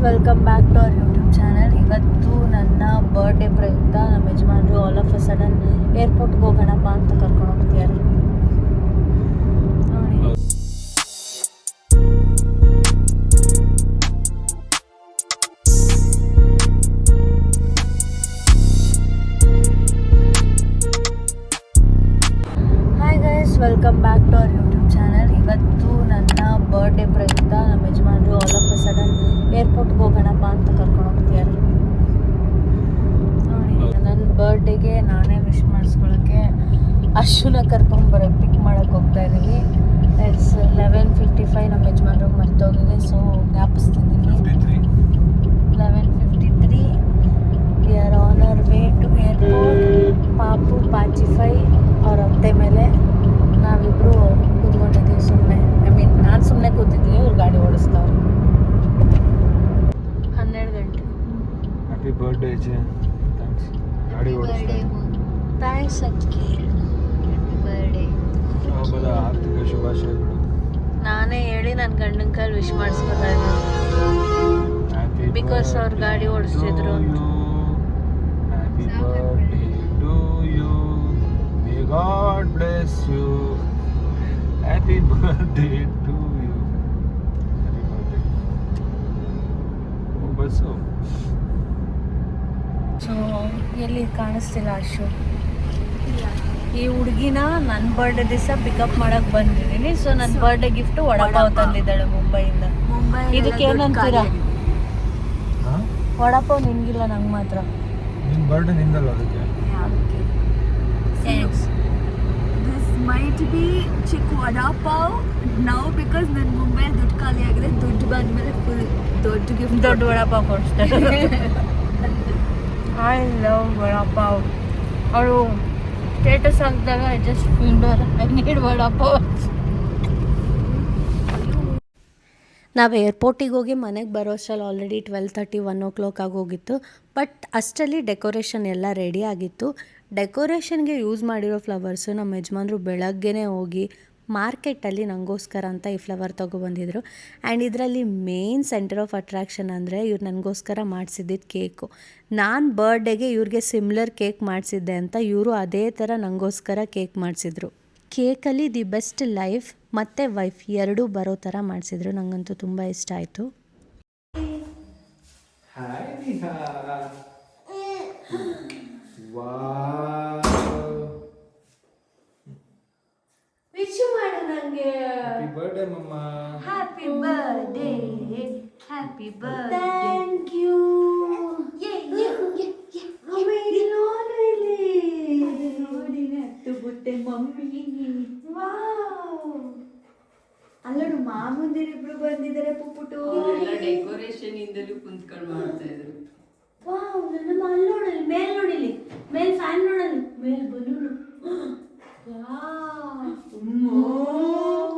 Welcome back to our YouTube channel. ಇವತ್ತು ನನ್ನ birthday ಪ್ರಯುಕ್ತ ನಮ್ಮ ಯಜಮಾನರು ಆಲ್ ಆಫ್ ಅ ಸಡನ್ ಏರ್ಪೋರ್ಟ್ಗೆ ಹೋಗೋಣಪ್ಪ ಅಂತ ಕರ್ಕೊಂಡು ಹೋಗ್ತಿದ್ದಾರೆ. ನೋಡಿ, hi guys, welcome back to our YouTube channel. ಇವತ್ತು ನನ್ನ ಬರ್ಡೇ ಪ್ರಯುಕ್ತ ನಮ್ಮ ಯಜಮಾನರು ಆಲ್ ಆಫ್ ಅ ಸಡನ್ ಏರ್ಪೋರ್ಟ್ಗೆ ಹೋಗೋಣಪ್ಪ ಅಂತ ಕರ್ಕೊಂಡು ಹೋಗ್ತಿದ್ದಾರೆ. ನೋಡಿ, ನನ್ನ ಬರ್ಡೇಗೆ ನಾನೇ ವಿಶ್ ಮಾಡಿಸ್ಕೊಳ್ಳೋಕ್ಕೆ ಅಶುನ ಪಿಕ್ ಮಾಡೋಕ್ಕೆ ಹೋಗ್ತಾ ಇದ್ದೀವಿ. ಇಟ್ಸ್ 11:55. ನಮ್ಮ ಯಜಮಾನ್ರಿಗೆ ಮರ್ತೋಗಿದೆ, ಸೊ ಜ್ಞಾಪಿಸ್ತಿದ್ದೀನಿ. 11:53. We are on our way to airport. ಪಾಪು ಪಾಚಿಫೈ ಅವ್ರ ಅತ್ತೆ ಮೇಲೆ ನಾವಿಬ್ಬರು ಕೂತ್ಕೊಂಡಿದ್ದೀವಿ ಸುಮ್ಮನೆ. ನಾನು ಸುಮ್ಮನೆ ಕೂತಿದ್ದೀವಿ, ಇವ್ರು ಗಾಡಿ ಓಡಿಸ್ತಾವ್ರು. 12 ಗಂಟೆ. Happy birthday J. ಥ್ಯಾಂಕ್ಸ್. ಗಾಡಿ ಓಡಿಸ್ತಾ. ಥ್ಯಾಂಕ್ಸ್ ಅಕ್ಕಿ. Happy birthday. ಹಬ್ಬದ ಆರ್ಥಿಕ ಶುಭಾಶಯಗಳು. ನಾನೇ ಹೇಳಿ ನನ್ನ ಗಂಡನ ಕೈಲಿ ವಿಶ್ ಮಾಡಿಸ್ಕೊತಾ ಇದ್ದೀನಿ, ಬಿಕಾಸ್ ಅವ್ರು ಗಾಡಿ ಓಡಿಸ್ತಿದ್ರು ಅಂತ. Happy birthday to you. May God bless you. Happy birthday to you. Happy birthday. Bus. So ಎಲ್ಲಿ ಕಾಣಿಸ್ತಿಲ್ಲ ಅಶು. ಈ ಹುಡುಗಿನ ನನ್ನ ಬರ್ಡೇ ದಿವಸ ಪಿಕಪ್ ಮಾಡಕ್ಕೆ ಬಂದಿದ್ದೀನಿ. ಸೊ ನನ್ನ ಬರ್ಡೇ ಗಿಫ್ಟು ವಡಪಾವ್ ತಂದಿದ್ದಾಳೆ ಮುಂಬೈಯಿಂದ. ಇದಕ್ಕೆ ಏನಂತೀರಾ? ವಡಪಾವ್ ನಿನ್ಗಿಲ್ಲ, ನಂಗೆ ಮಾತ್ರ. ನಿನ್ನ ಬರ್ಡೇ ನಿಂದಲ್ಲ ಅದಕ್ಕೆ. This might be ಚಿಕ್ಕ ವಡಾ ಪಾವ್ now because ನನ್ನ ಮುಂಬೈ ದುಡ್ಡು ಖಾಲಿ ಆಗಿದೆ. ದುಡ್ಡು ಬಂದಮೇಲೆ ಫುಲ್ ದೊಡ್ಡ ಗಿಫ್ಟ್, ದೊಡ್ಡ ವಡಪಾವ್ ಕೊಡಿಸ್ತಾರೆ. I love vada pav. ಅವಳು ಸ್ಟೇಟಸ್ ಹಾಕಿದಾಗ I just feel I need vada pav. ನಾವು ಏರ್ಪೋರ್ಟಿಗೆ ಹೋಗಿ ಮನೆಗೆ ಬರೋ ಅಷ್ಟರಲ್ಲಿ ಆಲ್ರೆಡಿ 12:30, 1 o'clock ಆಗೋಗಿತ್ತು. ಬಟ್ ಅಷ್ಟರಲ್ಲಿ ಡೆಕೋರೇಷನ್ ಎಲ್ಲ ರೆಡಿ ಆಗಿತ್ತು. ಡೆಕೋರೇಷನ್ಗೆ ಯೂಸ್ ಮಾಡಿರೋ ಫ್ಲವರ್ಸು ನಮ್ಮ ಯಜಮಾನರು ಬೆಳಗ್ಗೆನೇ ಹೋಗಿ ಮಾರ್ಕೆಟಲ್ಲಿ ನನಗೋಸ್ಕರ ಅಂತ ಈ ಫ್ಲವರ್ ತೊಗೊಬಂದಿದ್ರು. ಆ್ಯಂಡ್ ಇದರಲ್ಲಿ ಮೇನ್ ಸೆಂಟರ್ ಆಫ್ ಅಟ್ರಾಕ್ಷನ್ ಅಂದರೆ ಇವ್ರು ನನಗೋಸ್ಕರ ಮಾಡಿಸಿದ್ದಿದ್ದು ಕೇಕು. ನಾನು ಬರ್ಡೇಗೆ ಇವ್ರಿಗೆ ಸಿಮ್ಲರ್ ಕೇಕ್ ಮಾಡಿಸಿದ್ದೆ ಅಂತ ಇವರು ಅದೇ ಥರ ನನಗೋಸ್ಕರ ಕೇಕ್ ಮಾಡಿಸಿದ್ರು. ಕೇಕಲ್ಲಿ ದಿ ಬೆಸ್ಟ್ ಲೈಫ್ ಮತ್ತು ವೈಫ್ ಎರಡೂ ಬರೋ ಥರ ಮಾಡಿಸಿದ್ರು. ನನಗಂತೂ ತುಂಬ ಇಷ್ಟ ಆಯಿತು. ವಿಶ್ ಮಾಡು ನನಗೆ. Happy birthday mumma. Happy birthday, happy birthday. Thank you. ಅಲ್ಲೋಡು, ಮಾಮಂದಿರಿಬ್ರು ಬಂದಿದ್ದಾರೆ. ಪುಪ್ಪುಟು ಡೆಕೋರೇಷನ್ ಇಂದಲೂ ಕುಂತ್ಕೊಂಡು ಮಾಡ್ತಾ ಇದ್ರು. ವಾವ್, ನನ್ನ ಅಲ್ಲಿ ನೋಡಲಿ, ಮೇಲ್ ನೋಡಿಲಿ, ಮೇಲ್ ಫ್ಯಾನ್ ನೋಡಲಿ, ಮೇಲ್ ಬಲೂನು.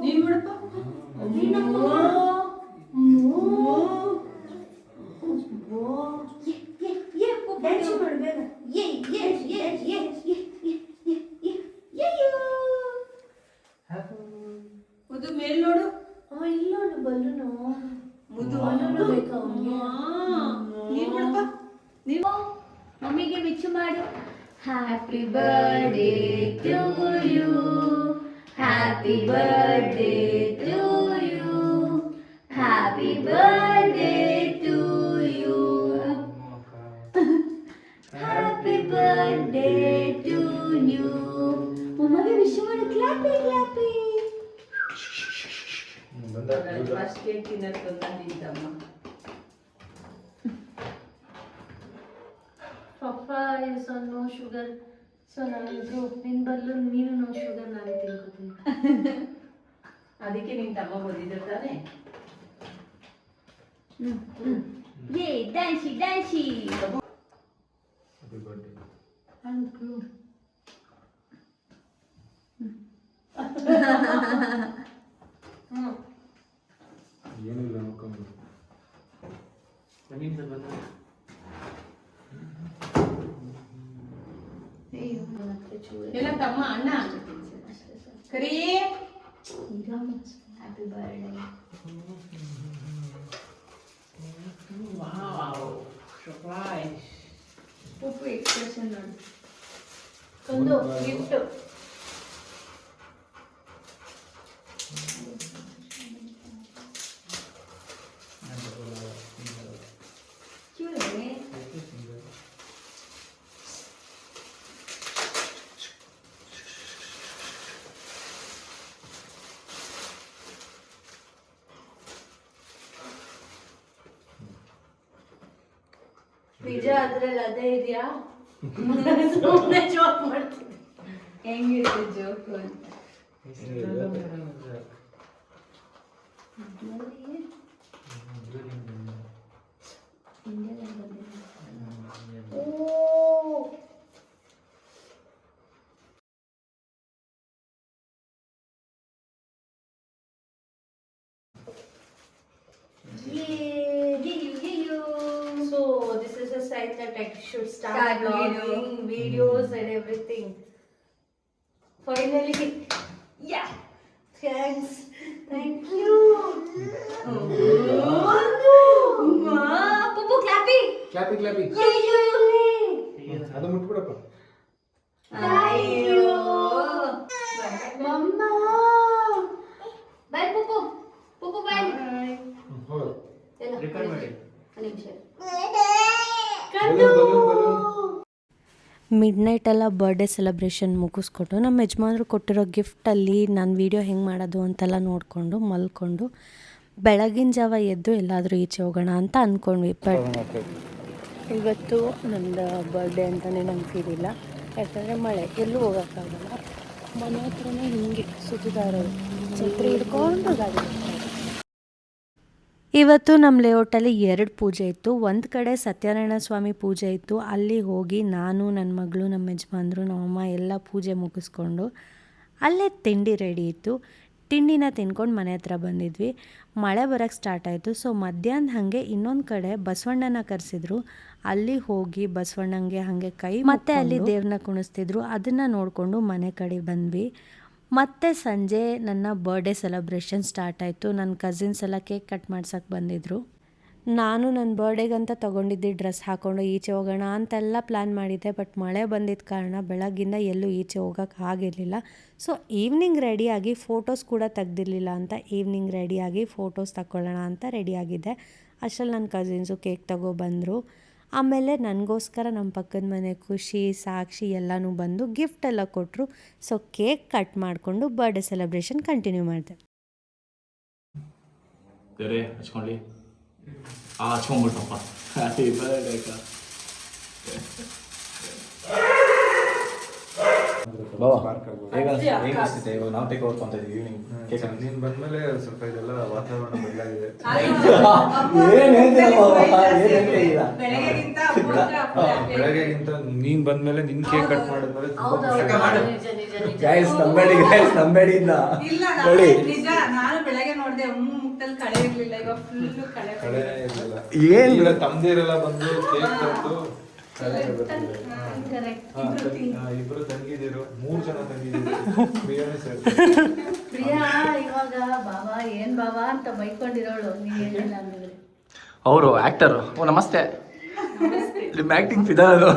ನೀನ್ ಬಿಡಪ್ಪ. ಮುದು ಮೇಲ್ ನೋಡು. ಇಲ್ಲಿ ನೋಡು ಬಲೂನು. ಮುದು ಬಲೂನು ಬೇಕಾ ಅವ್ನಿಗೆ? ನೀನ್ ಬಿಡಪ್ಪ. ನೀವು ಮಮ್ಮಿಗೆ ವಿಶ್ ಮಾಡು. Happy birthday to you, happy birthday to you, happy birthday to you, happy birthday to you. ಮಮ್ಮಗೆ ವಿಶ್ ಮಾಡು. Clappy clappy. ಫಸ್ಟ್ ಕೇಕ್ ತಿನ್ನಕ್ಕೆ ಬಂದಿದ್ದಮ್ಮ. Papa is on no sugar. So ನಾವಿಬ್ರು ನಿನ್ನ ಬದಲು ನೀನು ನೋ ಶುಗರ್, ನಾವೇ ತಿನ್ಕೋತೀನಿ. ಅದಕ್ಕೆ ನಿನ್ ತಮ್ಮ ಬಂದಿದ್ದ ತಾನೆ. ಯೇ dancy dancy. Happy birthday. Thank you. ಏನಿಲ್ಲ ನೋಡ್ಕೊಂಡು ಮನೆಯಿಂದ ಬಂದ ಎಲ್ಲ ತಮ್ಮ ಅಣ್ಣ ಕರಿ. Happy birthday. ಪುಪ್ಪು ಎಕ್ಸ್ಪ್ರೆಷನ್ ನೋಡಿ. ಒಂದು ಗಿಫ್ಟ್. ನಿಜ ಅದ್ರಲ್ಲಿ ಅದೇ ಇದೆಯಾ? ಸುಮ್ಮನೆ ಜೋಕ್ ಮಾಡ್ತೀನಿ. ಹೆಂಗಿರುತ್ತೆ ಜೋಕು ಅಂತ. So this is a sign that I should start Start vlogging, videos and everything. Finally, yeah. Thanks. Thank you. ಪುಪ್ಪು ಕ್ಲಾಪಿ. ಕ್ಲಾಪಿ ಅದು ಮುಟ್ಬಿಡಪ್ಪ. ಅಯ್ಯೋ Mama. ಬಾಯ್ ಪುಪ್ಪು. ಪುಪ್ಪು ಬಾಯ್. ಹೋಗು. ಎಲ್ಲ ರೆಕಾರ್ಡ್ ಮಾಡಿ. ಒಂದು ನಿಮಿಷ. ಮಿಡ್ ನೈಟೆಲ್ಲ ಬರ್ಡೇ ಸೆಲೆಬ್ರೇಷನ್ ಮುಗಿಸ್ಕೊಂಡು ನಮ್ಮ ಯಜಮಾನ್ರು ಕೊಟ್ಟಿರೋ ಗಿಫ್ಟಲ್ಲಿ ನಾನು ವೀಡಿಯೋ ಹೆಂಗೆ ಮಾಡೋದು ಅಂತೆಲ್ಲ ನೋಡಿಕೊಂಡು ಮಲ್ಕೊಂಡು ಬೆಳಗಿನ ಜಾವ ಎದ್ದು ಎಲ್ಲಾದರೂ ಈಚೆ ಹೋಗೋಣ ಅಂತ ಅಂದ್ಕೊಂಡ್ವಿ. ಬಟ್ ಇವತ್ತು ನಂದು ಬರ್ಡೇ ಅಂತಲೇ ನಂಗೆ ಫೀಲ್ ಇಲ್ಲ, ಯಾಕಂದರೆ ಮಳೆ ಎಲ್ಲೂ ಹೋಗೋಕ್ಕಾಗಲ್ಲ. ಮನೆ ಹತ್ರನೇ ಹಿಂಗೆ ಸುತ್ತಿದ ಇರೋದು, ಛತ್ರಿ ಹಿಡ್ಕೊಂಡು ಗಾಡಿ. ಇವತ್ತು ನಮ್ಮ ಲೇಔಟಲ್ಲಿ 2 ಪೂಜೆ ಇತ್ತು. ಒಂದು ಕಡೆ ಸತ್ಯನಾರಾಯಣ ಸ್ವಾಮಿ ಪೂಜೆ ಇತ್ತು, ಅಲ್ಲಿ ಹೋಗಿ ನಾನು, ನನ್ನ ಮಗಳು, ನಮ್ಮ ಯಜಮಾನ್ರು, ನಮ್ಮಮ್ಮ ಎಲ್ಲ ಪೂಜೆ ಮುಗಿಸ್ಕೊಂಡು ಅಲ್ಲೇ ತಿಂಡಿ ರೆಡಿ ಇತ್ತು. ತಿಂಡಿನ ತಿನ್ಕೊಂಡು ಮನೆ ಹತ್ರ ಬಂದಿದ್ವಿ. ಮಳೆ ಬರೋಕ್ಕೆ ಸ್ಟಾರ್ಟ್ ಆಯಿತು. ಸೊ ಮಧ್ಯಾಹ್ನ ಹಾಗೆ ಇನ್ನೊಂದು ಕಡೆ ಬಸವಣ್ಣನ ಕರೆಸಿದ್ರು, ಅಲ್ಲಿ ಹೋಗಿ ಬಸವಣ್ಣಂಗೆ ಹಾಗೆ ಕೈ ಮತ್ತೆ ಅಲ್ಲಿ ದೇವ್ರನ್ನ ಕುಣಿಸ್ತಿದ್ರು, ಅದನ್ನು ನೋಡಿಕೊಂಡು ಮನೆ ಕಡೆ ಬಂದ್ವಿ. ಮತ್ತು ಸಂಜೆ ನನ್ನ ಬರ್ಡೇ ಸೆಲೆಬ್ರೇಷನ್ ಸ್ಟಾರ್ಟ್ ಆಯಿತು. ನನ್ನ ಕಸಿನ್ಸ್ ಎಲ್ಲ ಕೇಕ್ ಕಟ್ ಮಾಡ್ಸೋಕ್ಕೆ ಬಂದಿದ್ದರು. ನಾನು ನನ್ನ ಬರ್ಡೇಗಂತ ತೊಗೊಂಡಿದ್ದೆ ಡ್ರೆಸ್ ಹಾಕ್ಕೊಂಡು ಈಚೆ ಹೋಗೋಣ ಅಂತೆಲ್ಲ ಪ್ಲ್ಯಾನ್ ಮಾಡಿದ್ದೆ. ಬಟ್ ಮಳೆ ಬಂದಿದ್ದ ಕಾರಣ ಬೆಳಗ್ಗಿಂದ ಎಲ್ಲೂ ಈಚೆ ಹೋಗೋಕ್ಕೆ ಆಗಿರಲಿಲ್ಲ. ಸೊ ಈವ್ನಿಂಗ್ ರೆಡಿಯಾಗಿ ಫೋಟೋಸ್ ಕೂಡ ತೆಗ್ದಿರಲಿಲ್ಲ ಅಂತ ಈವ್ನಿಂಗ್ ರೆಡಿಯಾಗಿ ಫೋಟೋಸ್ ತಗೊಳ್ಳೋಣ ಅಂತ ರೆಡಿಯಾಗಿದ್ದೆ. ಅಷ್ಟರಲ್ಲಿ ನನ್ನ ಕಸಿನ್ಸು ಕೇಕ್ ತಗೊಬಂದರು. ಆಮೇಲೆ ನನಗೋಸ್ಕರ ನಮ್ಮ ಪಕ್ಕದ ಮನೆ ಖುಷಿ, ಸಾಕ್ಷಿ ಎಲ್ಲನೂ ಬಂದು ಗಿಫ್ಟ್ ಎಲ್ಲ ಕೊಟ್ಟರು. ಸೊ ಕೇಕ್ ಕಟ್ ಮಾಡಿಕೊಂಡು ಬರ್ಡೇ ಸೆಲೆಬ್ರೇಷನ್ ಕಂಟಿನ್ಯೂ ಮಾಡಿದೆ. ಬೇರೆ ಹಚ್ಕೊಳ್ಳಿ. ಹಚ್ಕೊಂಡ್ಬಿಟ್ಟಪ್ಪ. ಹ್ಯಾಪಿ ಬರ್ಡೇ ಅಕ್ಕ. ಹೇಗಿಸ್ತಿದೆ ಇವಾಗ ನಾವು ಟೇಕ್ ಓವರ್ ಅಂತ ಇದೀವಿ ಈವ್ನಿಂಗ್ ಕೇಕ್. ನೀನು ಬಂದ್ಮೇಲೆ ಸ್ವಲ್ಪ ಇದೆಲ್ಲ ವಾತಾವರಣ ಬದಲಾಗಿದೆ. ಬೆಳಗ್ಗೆಗಿಂತ ನೀನ್ ಬಂದ್ಮೇಲೆ ನಿನ್ ಕೇಕ್ ಕಟ್ ಮಾಡಿದ್ಮೇಲೆ ನಂಬೇಡಿ ನೋಡಿ ನಿಜ. ನಾನು ಬೆಳಗ್ಗೆ ನೋಡಿದೆ ಮುಖದಲ್ಲಿ ಕಳೆ ಇರ್ಲಿಲ್ಲ, ಇವಾಗ ಫುಲ್ ಕಳೆ ಇರಲಿಲ್ಲ. ಏನ್ ತಮ್ಮದಿರೆಲ್ಲ ಬಂದು ಕೇಕ್ ತಂದು ಇಬ್ರು ತಂಗಿದಿರು, 3 ಜನ ತಂಗಿದಿರು. ಪ್ರಿಯಾನೇ ಸರ್. ಪ್ರಿಯಾ ಇವಾಗ ಬಾಬಾ ಏನ್ ಬಾಬಾ ಅಂತ ಬೈಕೊಂಡಿರೋಳು, ನೀವೇನಿಲ್ಲ ಅಂದ್ರೆ. ಅವರು ಆಕ್ಟರ್. ಓ ನಮಸ್ತೆ. ನಿಮ್ಮ ಆಕ್ಟಿಂಗ್ ಫಿದಾ ಅದು.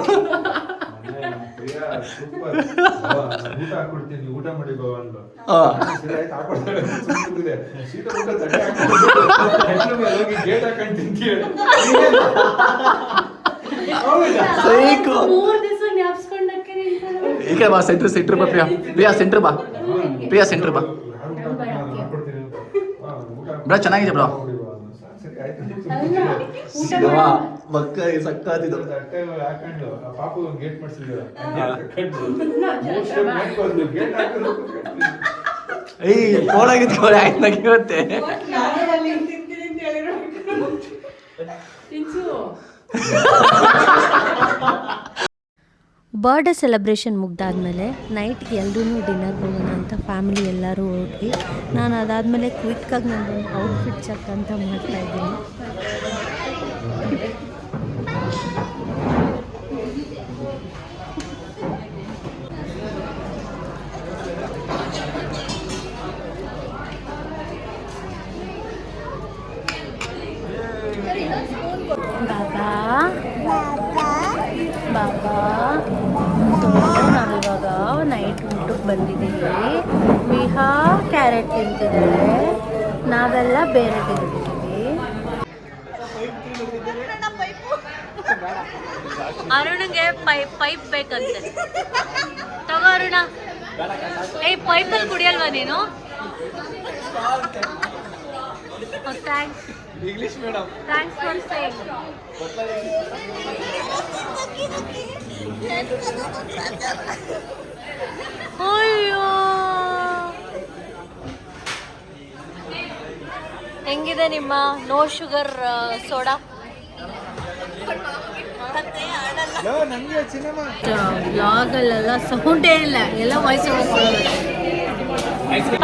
ಪ್ರಿಯಾ ಸೂಪರ್. ಊಟ ಹಾಕೊಡ್ತೀನಿ, ಊಟ ಮಾಡಿ ಬಾವ ಅಂದ್ಲು. ಹಾಕೊಡ್ತಾಳೆ. ಶೀತ ಊಟ ತಟ್ಟೆ ಹಾಕಿ ಗೇಟ್ ಹಾಕೊಂಡು ತಿಂತೀವಿ. 3 ದಿವಸ ಜ್ಞಾಪಿಸ್ಕೊಂಡಕ್ಕೆ ಈಗ ಬಾ ಸೆಂಟ್ರ್ ಬಾ. ಪ್ರಿಯಾ ಸೆಂಟ್ರ್ ಬಾ. ಪ್ರಿಯಾ ಸೆಂಟ್ರ್ ಬಾ. ಬ್ರಾ ಚೆನ್ನಾಗಿದೆ ಬ್ರಾ. ಮಕ್ಕ ಸಕ್ಕಾತಿದ್ದು. ತಟ್ಟೆ ಹಾಕೊಂಡು ಪಾಪು ಗೇಟ್ ಮಾಡಿಸಿದ್ರು. ಏಯ್ ಫೋನ್ ಆಗಿದ್ದು ಆಯ್ತು ನಗಿರುತ್ತೆ. ಬರ್ಡೇ ಸೆಲೆಬ್ರೇಷನ್ ಮುಗ್ದಾದ್ಮೇಲೆ ನೈಟ್ ಎಲ್ಲರೂ ಡಿನ್ನರ್ ಹೋಗೋಣ ಅಂತ ಫ್ಯಾಮಿಲಿ ಎಲ್ಲರೂ ಹೊರಟ್ವಿ. ನಾನು ಅದಾದಮೇಲೆ ಕ್ವಿಕ್ಕಾಗಿ ನನ್ನೊಂದು ಔಟ್ಫಿಟ್ ಚೆಕ್ ಅಂತ ಮಾಡ್ತಾಯಿದ್ದೀನಿ. ಬಾಬಾ ಬಂದಿದ್ದೀವಿ. ವಿಹಾ ಕ್ಯಾರೆಟ್ ತಿಂತಿದ್ದಾರೆ, ನಾವೆಲ್ಲ ಬೇರೆ ತಿಂತಿದ್ದೀವಿ. ಅರುಣ್ಗೆ ಪೈಪ್ ಬೇಕಂತೆ. ತಗೋ ಅರುಣ. ಪೈಪಲ್ಲಿ ಕುಡಿಯಲ್ವಾ ನೀನು? Thanks. English madam. Thanks for saying. ಅಯ್ಯೋ, ಹೆಂಗಿದೆ ನಿಮ್ಮ ನೋ ಶುಗರ್ ಸೋಡಾ? ನಂಗೆ ಸಿನಿಮಾ ವ್ಲಾಗಲ್ಲೆಲ್ಲ ಸೌಂಡೇ ಇಲ್ಲ, ಎಲ್ಲ ವಾಯ್ಸ್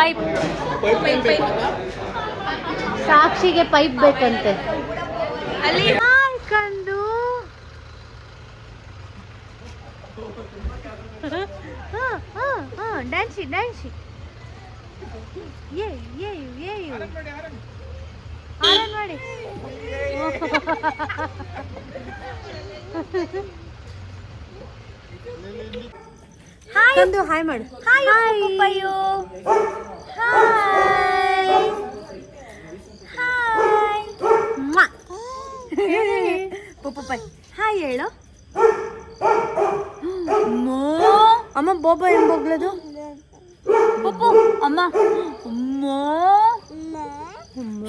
ಪೈಪ್. ಸಾಕ್ಷಿಗೆ ಪೈಪ್ ಬೇಕಂತೆ. ಅಲ್ಲಿ ಕಂದು ಡ್ಯಾನ್ಸಿ ಡ್ಯಾನ್ಸಿ ಆರನ್ ಮಾಡಿ. ಕಂದು ಹಾಯ್ ಮಾಡು. ಹಾಯ್ ಪಪ್ಪಯ್ಯೋ. ಹಾಯ್ ಹಾಯ್ ಪಪ್ಪ ಹಾಯ್ ಹೇಳು. ಅಮ್ಮ ಬೋಬ ಏನು ಬೋಗ್ಲದು? ಪಪ್ಪು ಅಮ್ಮ ಅಮ್ಮ ಅಮ್ಮ.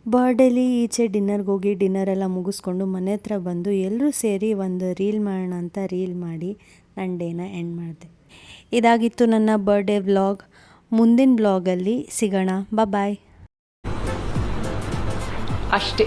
ಬರ್ಡೇಲಿ ಈಚೆ ಡಿನ್ನರ್ಗೆ ಹೋಗಿ ಡಿನ್ನರೆಲ್ಲ ಮುಗಿಸ್ಕೊಂಡು ಮನೆ ಹತ್ರ ಬಂದು ಎಲ್ಲರೂ ಸೇರಿ ಒಂದು ರೀಲ್ ಮಾಡೋಣ ಅಂತ ರೀಲ್ ಮಾಡಿ ನನ್ನ ಡೇನ ಎಂಡ್ ಮಾಡಿದೆ. ಇದಾಗಿತ್ತು ನನ್ನ ಬರ್ಡೇ ವ್ಲಾಗ್. ಮುಂದಿನ ವ್ಲಾಗಲ್ಲಿ ಸಿಗೋಣ. ಬಾಯ್. ಅಷ್ಟೇ.